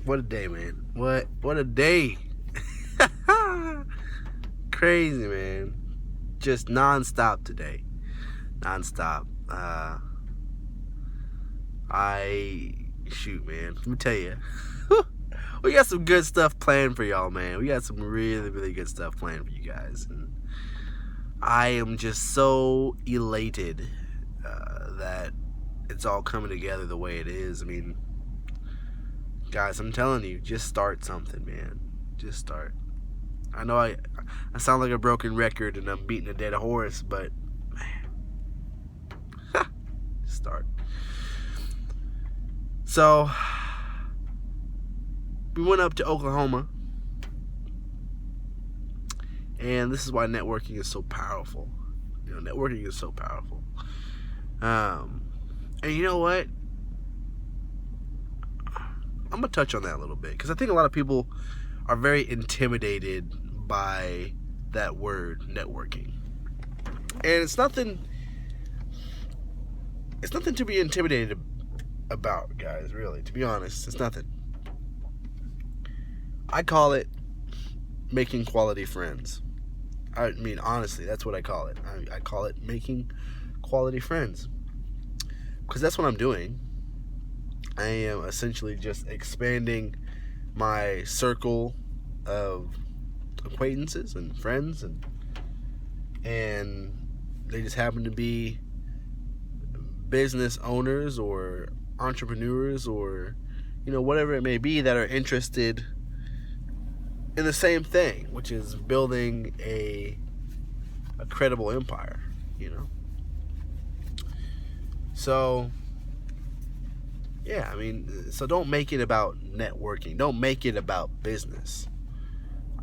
What a day, man. What a day. Crazy, man. Just nonstop today. Nonstop. Shoot, man. Let me tell you. We got some good stuff planned for y'all, man. We got some really, really good stuff planned for you guys. And I am just so elated that it's all coming together the way it is. I mean, guys, I'm telling you, just start something, man. Just start. I know I sound like a broken record and I'm beating a dead horse, but man, start. So we went up to Oklahoma, and this is why networking is so powerful. You know, networking is so powerful. And you know what? I'm gonna touch on that a little bit because I think a lot of people are very intimidated by that word, networking. And it's nothing to be intimidated about, guys, really. To be honest, it's nothing. I call it making quality friends. I mean, honestly, that's what I call it. I call it making quality friends. Because that's what I'm doing. I am essentially just expanding my circle of acquaintances and friends, and they just happen to be business owners or entrepreneurs or, you know, whatever it may be, that are interested in the same thing, which is building a credible empire, you know. So yeah, I mean, so don't make it about networking. Don't make it about business.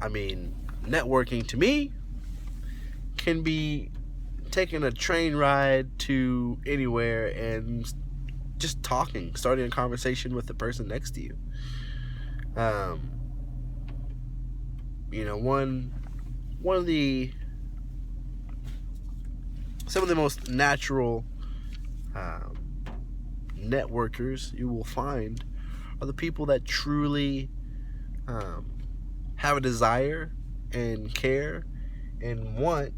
I mean, networking to me can be taking a train ride to anywhere and just talking, starting a conversation with the person next to you. You know, some of the most natural networkers you will find are the people that truly have a desire and care and want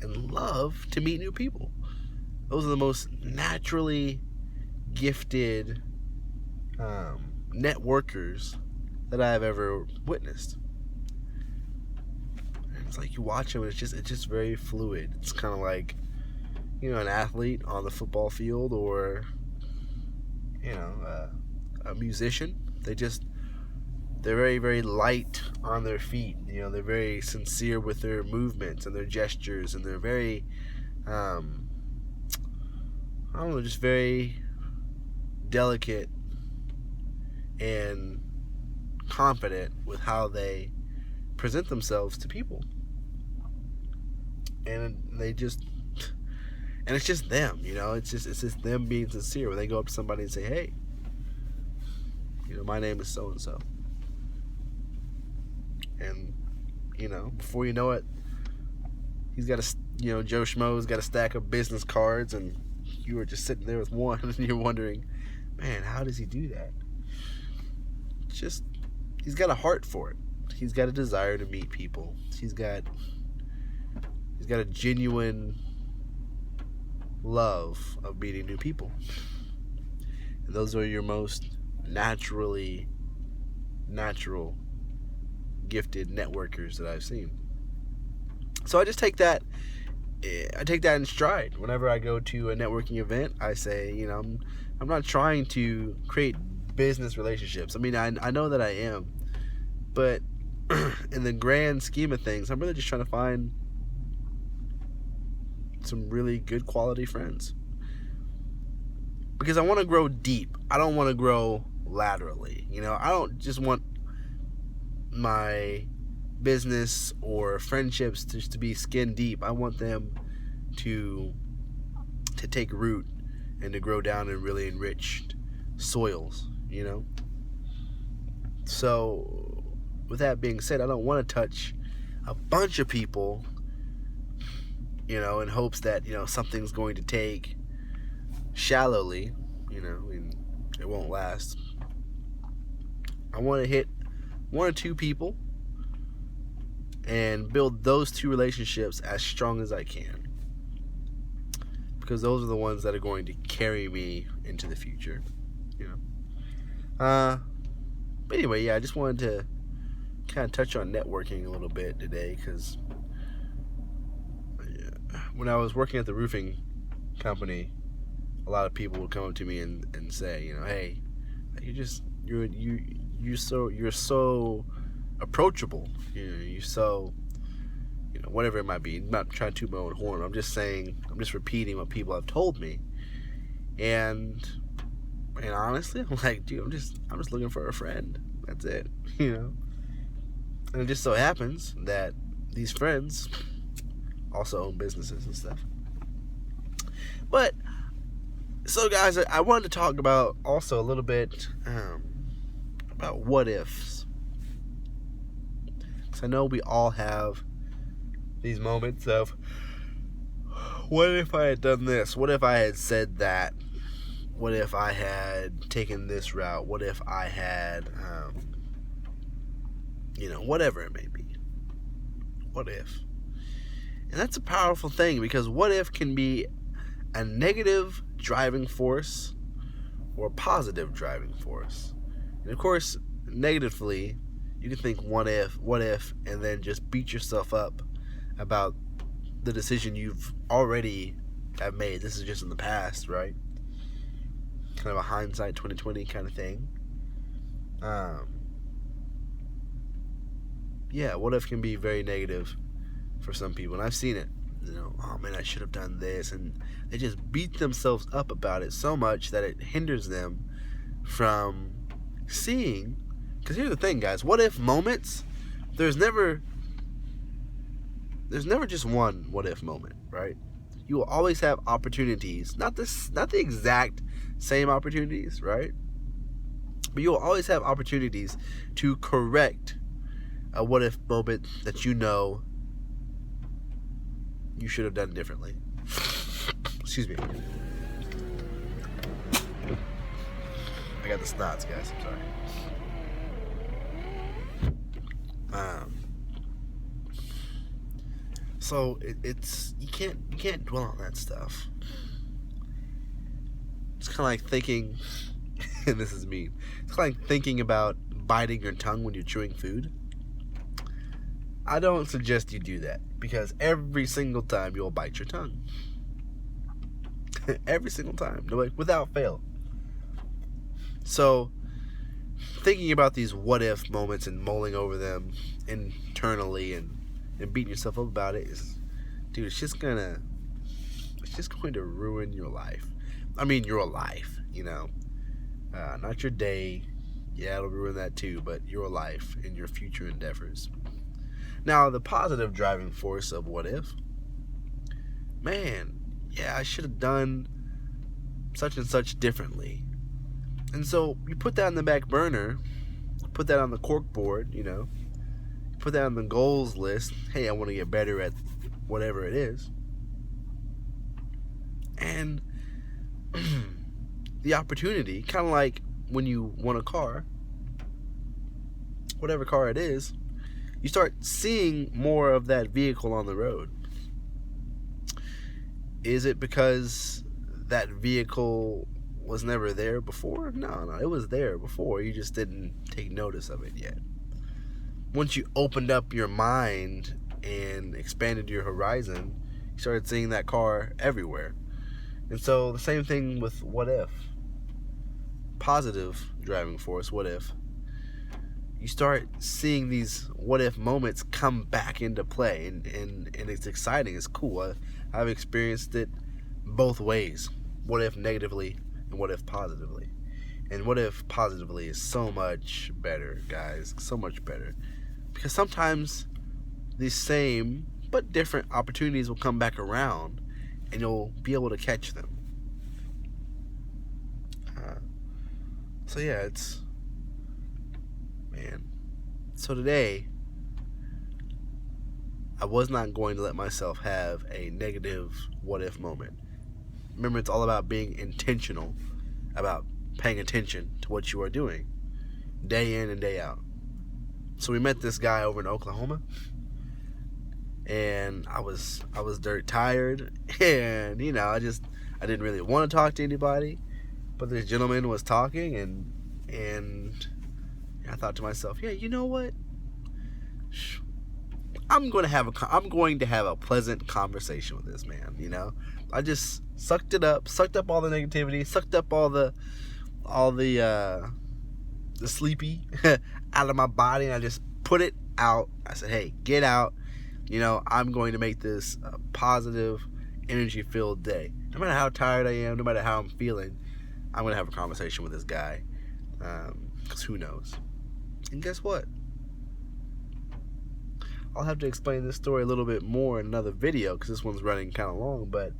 and love to meet new people. Those are the most naturally gifted networkers that I've ever witnessed. And it's like you watch them, and it's just very fluid. It's kind of like, you know, an athlete on the football field, or, you know, a musician. They're very, very light on their feet. You know, they're very sincere with their movements and their gestures, and they're very, I don't know, just very delicate and confident with how they present themselves to people. And it's just them, you know. It's just them being sincere when they go up to somebody and say, "Hey, you know, my name is so and so," and, you know, before you know it, he's got Joe Schmo's got a stack of business cards, and you are just sitting there with one, and you're wondering, man, how does he do that? Just, he's got a heart for it. He's got a desire to meet people. He's got a genuine love of meeting new people. And those are your most natural gifted networkers that I've seen. So I just take that in stride. Whenever I go to a networking event, I say, you know, I'm not trying to create business relationships. I mean, I know that I am, but in the grand scheme of things, I'm really just trying to find some really good quality friends, because I want to grow deep. I don't want to grow laterally. You know, I don't just want my business or friendships just to be skin deep. I want them to take root and to grow down in really enriched soils, you know. So with that being said, I don't want to touch a bunch of people, you know, in hopes that, you know, something's going to take shallowly, you know, and it won't last. I want to hit one or two people and build those two relationships as strong as I can, because those are the ones that are going to carry me into the future, you know. But anyway, yeah, I just wanted to kind of touch on networking a little bit today, because when I was working at the roofing company, a lot of people would come up to me and say, you know, hey, you're so approachable, you know, you're so, you know, whatever it might be. I'm not trying to toot my own horn. I'm just repeating what people have told me. And honestly, I'm like, dude, I'm just looking for a friend. That's it, you know. And it just so happens that these friends also own businesses and stuff. But so, guys, I wanted to talk about also a little bit about what ifs. Because I know we all have these moments of, what if I had done this? What if I had said that? What if I had taken this route? What if I had, you know, whatever it may be. What if? And that's a powerful thing, because what if can be a negative driving force or a positive driving force. And of course, negatively, you can think what if, and then just beat yourself up about the decision you've already have made. This is just in the past, right? Kind of a hindsight 2020 kind of thing. Yeah, what if can be very negative for some people, and I've seen it. You know, oh man, I should have done this, and they just beat themselves up about it so much that it hinders them from seeing. Because here's the thing, guys, what if moments, there's never just one what if moment, right? You will always have opportunities, not the exact same opportunities, right? But you will always have opportunities to correct a what if moment that you know you should have done differently. Excuse me. I got the snots, guys. I'm sorry. So it's you can't dwell on that stuff. It's kind of like thinking, and this is mean. It's kind of like thinking about biting your tongue when you're chewing food. I don't suggest you do that, because every single time you'll bite your tongue. Every single time, without fail. So, thinking about these what if moments and mulling over them internally and beating yourself up about it is, dude, it's just going to ruin your life. I mean, your life, you know. Not your day. Yeah, it'll ruin that too, but your life and your future endeavors. Now, the positive driving force of what if, man, yeah, I should have done such and such differently. And so you put that on the back burner, put that on the cork board, you know, put that on the goals list. Hey, I want to get better at whatever it is. And the opportunity, kind of like when you want a car, whatever car it is, you start seeing more of that vehicle on the road. Is it because that vehicle was never there before? No, it was there before. You just didn't take notice of it yet. Once you opened up your mind and expanded your horizon, you started seeing that car everywhere. And so the same thing with what if. Positive driving force, what if. You start seeing these what if moments come back into play, and it's exciting, it's cool. I've experienced it both ways. What if negatively and what if positively. And what if positively is so much better, guys, so much better. Because sometimes these same but different opportunities will come back around and you'll be able to catch them. So yeah, man. So today, I was not going to let myself have a negative what if moment. Remember, it's all about being intentional, about paying attention to what you are doing. day in and day out. So we met this guy over in Oklahoma, and I was dirt tired, and I didn't really want to talk to anybody, but this gentleman was talking, and I thought to myself, yeah, you know what? I'm going to have a pleasant conversation with this man. I just sucked up all the negativity, sucked up all the sleepy out of my body, and I just put it out. I said, hey, get out. I'm going to make this a positive, energy-filled day. No matter how tired I am, no matter how I'm feeling, I'm going to have a conversation with this guy. Because who knows? And guess what? I'll have to explain this story a little bit more in another video, because this one's running kind of long, but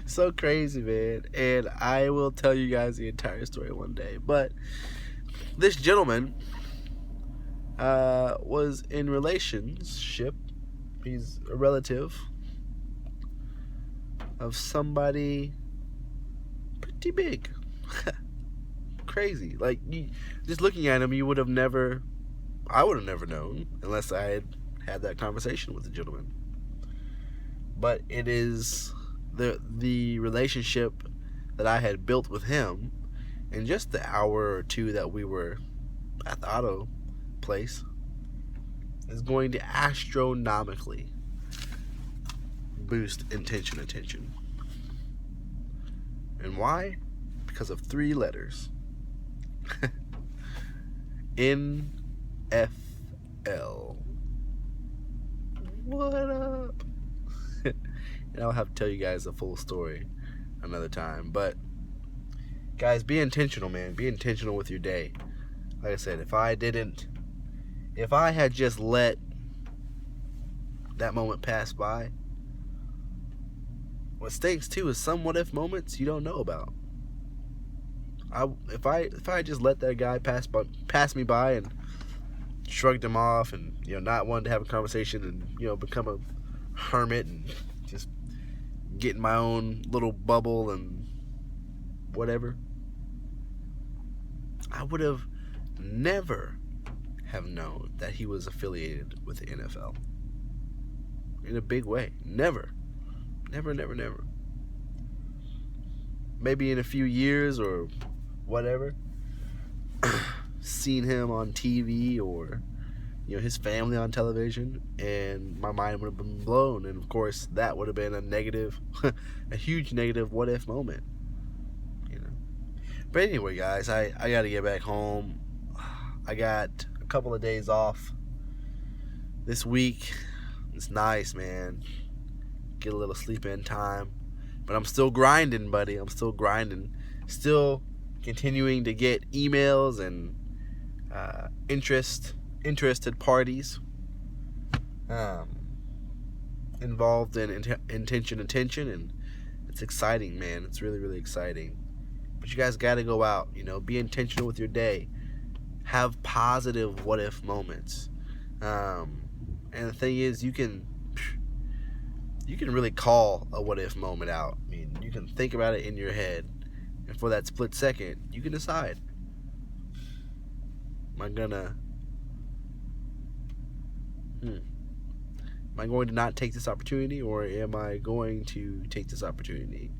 so crazy, man. And I will tell you guys the entire story one day. But this gentleman was in relationship. He's a relative of somebody pretty big. Crazy. Like, just looking at him, I would have never known unless I had that conversation with the gentleman. But it is the relationship that I had built with him in just the hour or two that we were at the auto place is going to astronomically boost attention. And why? Because of 3 letters. NFL. What up? And I'll have to tell you guys the full story another time. But guys, be intentional, man. Be intentional with your day. Like I said, if I had just let that moment pass by, what stinks too is some what if moments you don't know about. If I just let that guy pass me by and shrugged him off and not wanted to have a conversation and become a hermit and just get in my own little bubble and whatever, I would have never have known that he was affiliated with the NFL in a big way. Never. Maybe in a few years or whatever, seen him on TV or his family on television, and my mind would have been blown, and of course that would have been a negative a huge negative what if moment. But anyway, guys, I gotta get back home. I got a couple of days off this week. It's nice, man. Get a little sleep in time. But I'm still grinding, buddy. I'm still grinding. Still continuing to get emails and interested parties involved in attention, and it's exciting, man. It's really, really exciting. But you guys got to go out, be intentional with your day. Have positive what if moments. And the thing is, you can really call a what if moment out. I mean, you can think about it in your head, and for that split second, you can decide. Am I going to not take this opportunity, or am I going to take this opportunity?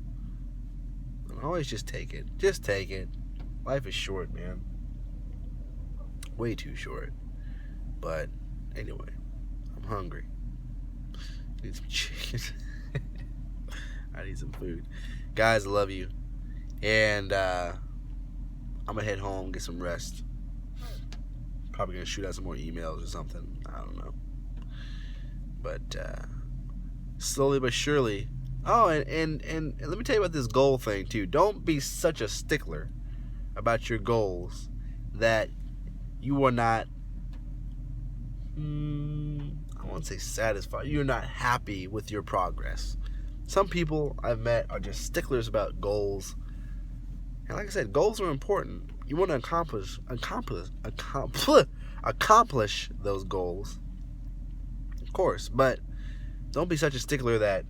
And always just take it. Just take it. Life is short, man. Way too short. But anyway, I'm hungry. I need some chicken. I need some food. Guys, I love you. And I'm going to head home, get some rest. Probably going to shoot out some more emails or something. I don't know. But slowly but surely. Oh, and let me tell you about this goal thing, too. Don't be such a stickler about your goals that you are not, I won't say satisfied. You're not happy with your progress. Some people I've met are just sticklers about goals. And like I said, goals are important. You want to accomplish those goals, of course. But don't be such a stickler that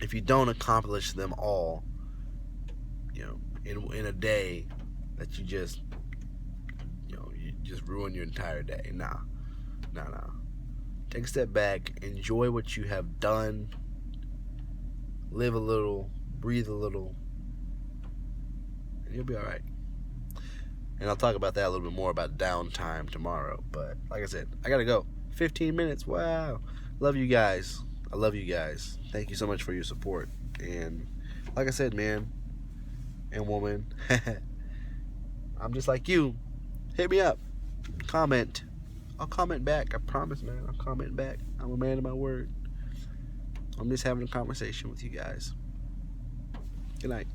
if you don't accomplish them all, in a day, that you just ruin your entire day. Nah. Take a step back, enjoy what you have done, live a little, breathe a little, and you'll be all right. And I'll talk about that a little bit more about downtime tomorrow. But like I said, I gotta go. 15 minutes. Wow. Love you guys. I love you guys. Thank you so much for your support. And like I said, man and woman, I'm just like you. Hit me up. Comment. I'll comment back. I promise, man. I'll comment back. I'm a man of my word. I'm just having a conversation with you guys. Good night.